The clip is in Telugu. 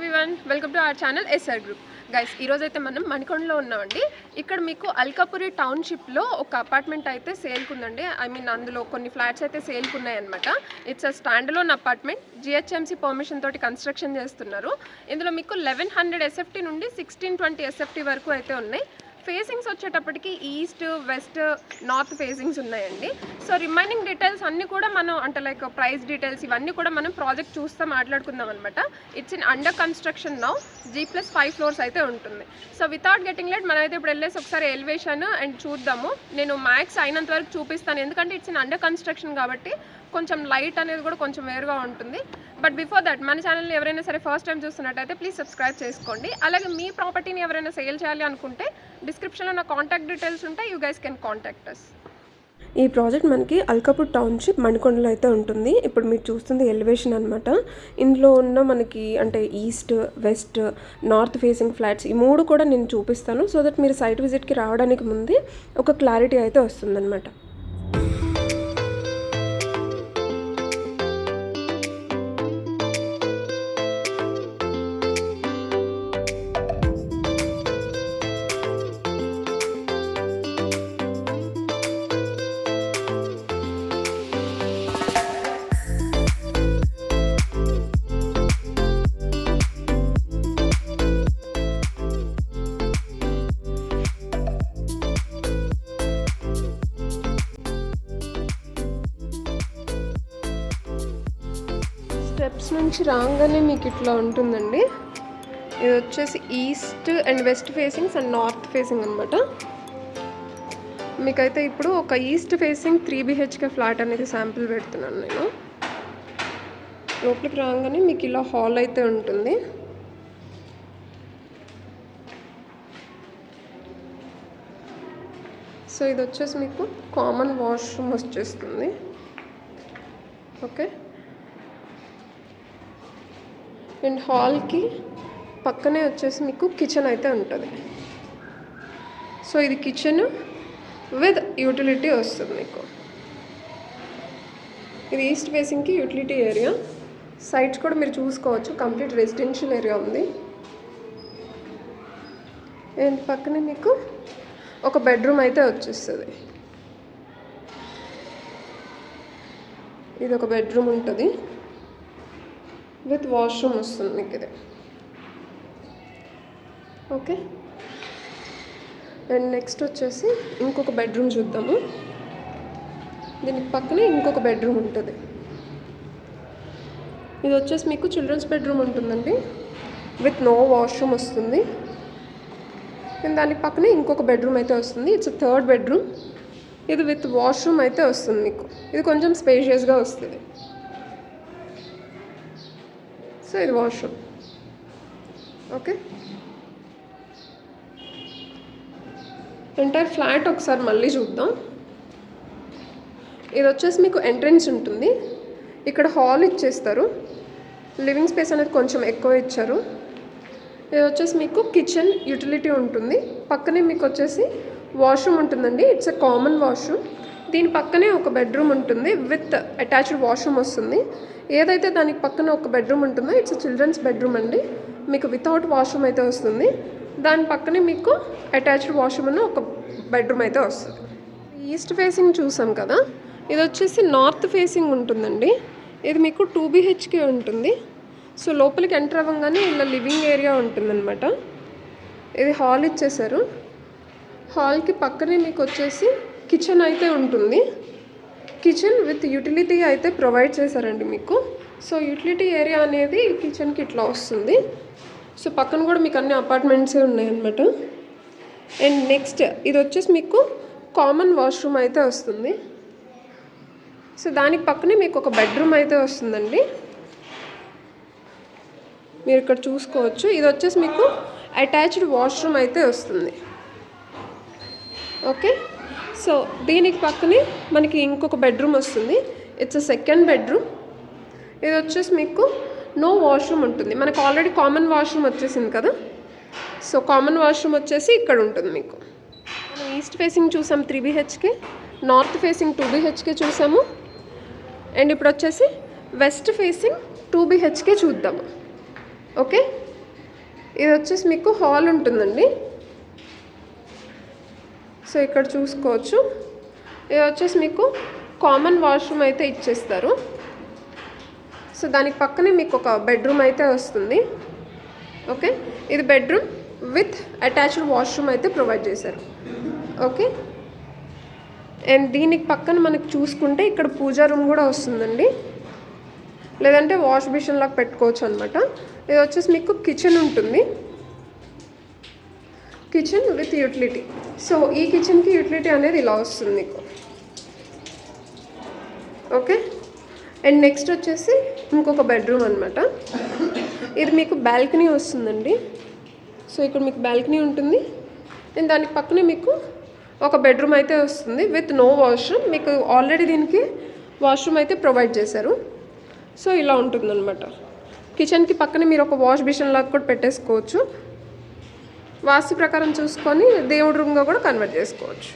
Everyone, welcome to our channel SR group. Guys, ఈరోజు అయితే మనం మణికొండలో ఉన్నామండి. ఇక్కడ మీకు అల్కాపురి టౌన్షిప్లో ఒక అపార్ట్మెంట్ అయితే సేల్కుందండి. అందులో కొన్ని ఫ్లాట్స్ అయితే సేల్కున్నాయన్నమాట. It's a stand alone apartment. GHMC permission తోటి కన్స్ట్రక్షన్ చేస్తున్నారు. ఇందులో మీకు 1100 SFT నుండి 1620 SFT వరకు అయితే ఉన్నాయి. ఫేసింగ్స్ వచ్చేటప్పటికి ఈస్ట్, వెస్ట్, నార్త్ ఫేసింగ్స్ ఉన్నాయండి. సో రిమైనింగ్ డీటెయిల్స్ అన్నీ కూడా మనం లైక్ ప్రైస్ డీటెయిల్స్ ఇవన్నీ కూడా మనం ప్రాజెక్ట్ చూస్తే మాట్లాడుకుందాం అనమాట. It's in under construction now. G+5 floors అయితే ఉంటుంది. సో వితౌట్ గెటింగ్ లేట్ మనం అయితే ఇప్పుడు వెళ్ళేసి ఒకసారి ఎలివేషన్ అండ్ చూద్దాము. నేను మ్యాక్స్ అయినంత వరకు చూపిస్తాను, ఎందుకంటే ఇట్స్ ఇన్ అండర్ కన్స్ట్రక్షన్ కాబట్టి కొంచెం లైట్ అనేది కూడా కొంచెం వేరుగా ఉంటుంది. బట్ బిఫోర్ దట్ మన ఛానల్ని ఎవరైనా సరే ఫస్ట్ టైం చూస్తున్నట్టయితే ప్లీజ్ సబ్స్క్రైబ్ చేసుకోండి. అలాగే మీ ప్రాపర్టీని ఎవరైనా సేల్ చేయాలి అనుకుంటే డిస్క్రిప్షన్లో నా కాంటాక్ట్ డీటెయిల్స్ ఉంటాయి. You guys can contact us. ఈ ప్రాజెక్ట్ మనకి అల్కాపూర్ టౌన్షిప్ మణికొండలో అయితే ఉంటుంది. ఇప్పుడు మీరు చూస్తుంది ఎలివేషన్ అనమాట. ఇందులో ఉన్న మనకి east, west, north facing flats ఈ మూడు కూడా నేను చూపిస్తాను. సో దట్ మీరు సైట్ విజిట్కి రావడానికి ముందే ఒక క్లారిటీ అయితే వస్తుందన్నమాట. స్టెప్స్ నుంచి రాగానే మీకు ఇట్లా ఉంటుందండి. ఇది వచ్చేసి east and west facings and north facing అనమాట. మీకైతే ఇప్పుడు ఒక ఈస్ట్ ఫేసింగ్ 3 BHK ఫ్లాట్ అనేది శాంపిల్ పెడుతున్నాను నేను. లోపలికి రాగానే మీకు ఇలా హాల్ అయితే ఉంటుంది. సో ఇది వచ్చేసి మీకు కామన్ వాష్రూమ్ వచ్చేస్తుంది. ఓకే, అండ్ హాల్కి పక్కనే వచ్చేసి మీకు కిచెన్ అయితే ఉంటుంది. సో ఇది కిచెన్ విత్ యూటిలిటీ వస్తుంది మీకు. ఇది ఈస్ట్ ఫేసింగ్కి యూటిలిటీ ఏరియా. సైట్స్ కూడా మీరు చూసుకోవచ్చు, కంప్లీట్ రెసిడెన్షియల్ ఏరియా ఉంది. అండ్ పక్కనే మీకు ఒక బెడ్రూమ్ అయితే వచ్చేస్తుంది. ఇది ఒక బెడ్రూమ్ ఉంటుంది విత్ వాష్రూమ్ వస్తుంది మీకు ఇది. ఓకే, అండ్ నెక్స్ట్ వచ్చేసి ఇంకొక బెడ్రూమ్ చూద్దాము. దీనికి పక్కనే ఇంకొక బెడ్రూమ్ ఉంటుంది. ఇది వచ్చేసి మీకు చిల్డ్రన్స్ బెడ్రూమ్ ఉంటుందండి, విత్ నో వాష్రూమ్ వస్తుంది. అండ్ దానికి పక్కనే ఇంకొక బెడ్రూమ్ అయితే వస్తుంది. It's 3rd bedroom. ఇది విత్ వాష్రూమ్ అయితే వస్తుంది మీకు. ఇది కొంచెం స్పేషియస్గా వస్తుంది. సో ఇది వాష్రూమ్. ఓకే, ఎంటైర్ ఫ్లాట్ ఒకసారి మళ్ళీ చూద్దాం. ఇది వచ్చేసి మీకు ఎంట్రన్స్ ఉంటుంది. ఇక్కడ హాల్ ఇచ్చేస్తారు. లివింగ్ స్పేస్ అనేది కొంచెం ఎక్కువ ఇచ్చారు. ఇది వచ్చేసి మీకు కిచెన్ యూటిలిటీ ఉంటుంది. పక్కనే మీకు వచ్చేసి వాష్రూమ్ ఉంటుందండి. It's a common washroom. దీని పక్కనే ఒక బెడ్రూమ్ ఉంటుంది విత్ అటాచ్డ్ వాష్రూమ్ వస్తుంది. ఏదైతే దానికి పక్కన ఒక బెడ్రూమ్ ఉంటుందో ఇట్స్ చిల్డ్రన్స్ బెడ్రూమ్ అండి. మీకు వితౌట్ వాష్రూమ్ అయితే వస్తుంది. దాని పక్కనే మీకు అటాచ్డ్ వాష్రూమ్ అన్న ఒక బెడ్రూమ్ అయితే వస్తుంది. ఈస్ట్ ఫేసింగ్ చూసాం కదా, ఇది వచ్చేసి నార్త్ ఫేసింగ్ ఉంటుందండి. ఇది మీకు 2 BHK ఉంటుంది. సో లోపలికి ఎంటర్ అవ్వగానే ఇలా లివింగ్ ఏరియా ఉంటుందన్నమాట. ఇది హాల్ ఇచ్చేసారు. హాల్కి పక్కనే మీకు వచ్చేసి కిచెన్ అయితే ఉంటుంది. కిచెన్ విత్ యూటిలిటీ అయితే ప్రొవైడ్ చేశారండి మీకు. సో యూటిలిటీ ఏరియా అనేది కిచెన్కి ఇట్లా వస్తుంది. సో పక్కన కూడా మీకు అన్ని అపార్ట్మెంట్సే ఉన్నాయన్నమాట. అండ్ నెక్స్ట్ ఇది వచ్చేసి మీకు కామన్ వాష్రూమ్ అయితే వస్తుంది. సో దానికి పక్కనే మీకు ఒక బెడ్రూమ్ అయితే వస్తుందండి. మీరు ఇక్కడ చూసుకోవచ్చు. ఇది వచ్చేసి మీకు అటాచ్డ్ వాష్రూమ్ అయితే వస్తుంది. ఓకే, సో దీనికి పక్కనే మనకి ఇంకొక బెడ్రూమ్ వస్తుంది. It's 2nd bedroom. ఇది వచ్చేసి మీకు నో వాష్రూమ్ ఉంటుంది. మనకు ఆల్రెడీ కామన్ వాష్రూమ్ వచ్చేసింది కదా. సో కామన్ వాష్రూమ్ వచ్చేసి ఇక్కడ ఉంటుంది మీకు. మనం ఈస్ట్ ఫేసింగ్ చూసాం 3 BHK, నార్త్ ఫేసింగ్ 2 BHK చూసాము. అండ్ ఇప్పుడు వచ్చేసి వెస్ట్ ఫేసింగ్ 2 BHK చూద్దాము. ఓకే, ఇది వచ్చేసి మీకు హాల్ ఉంటుందండి. సో ఇక్కడ చూసుకోవచ్చు. ఇది వచ్చేసి మీకు కామన్ వాష్రూమ్ అయితే ఇచ్చేస్తారు. సో దానికి పక్కనే మీకు ఒక బెడ్రూమ్ అయితే వస్తుంది. ఓకే, ఇది బెడ్రూమ్ విత్ అటాచ్డ్ వాష్రూమ్ అయితే ప్రొవైడ్ చేశారు. ఓకే, అండ్ దీనికి పక్కన మనకి చూసుకుంటే ఇక్కడ పూజా రూమ్ కూడా వస్తుందండి, లేదంటే వాష్ బేసిన్ లాగా పెట్టుకోవచ్చు అనమాట. ఇది వచ్చేసి మీకు కిచెన్ ఉంటుంది, కిచెన్ విత్ యూటిలిటీ. సో ఈ కిచెన్కి యూటిలిటీ అనేది ఇలా వస్తుంది మీకు. ఓకే, అండ్ నెక్స్ట్ వచ్చేసి ఇంకొక బెడ్రూమ్ అనమాట. ఇది మీకు బాల్కనీ వస్తుందండి. సో ఇక్కడ మీకు బాల్కనీ ఉంటుంది, అండ్ దానికి పక్కనే మీకు ఒక బెడ్రూమ్ అయితే వస్తుంది విత్ నో వాష్రూమ్. మీకు ఆల్రెడీ దీనికి వాష్రూమ్ అయితే ప్రొవైడ్ చేశారు. సో ఇలా ఉంటుందన్నమాట. కిచెన్కి పక్కనే మీరు ఒక వాష్ బేసిన్ లాగా కూడా పెట్టేసుకోవచ్చు. వాస్తు ప్రకారం చూసుకొని దేవుడి రూమ్గా కూడా కన్వర్ట్ చేసుకోవచ్చు.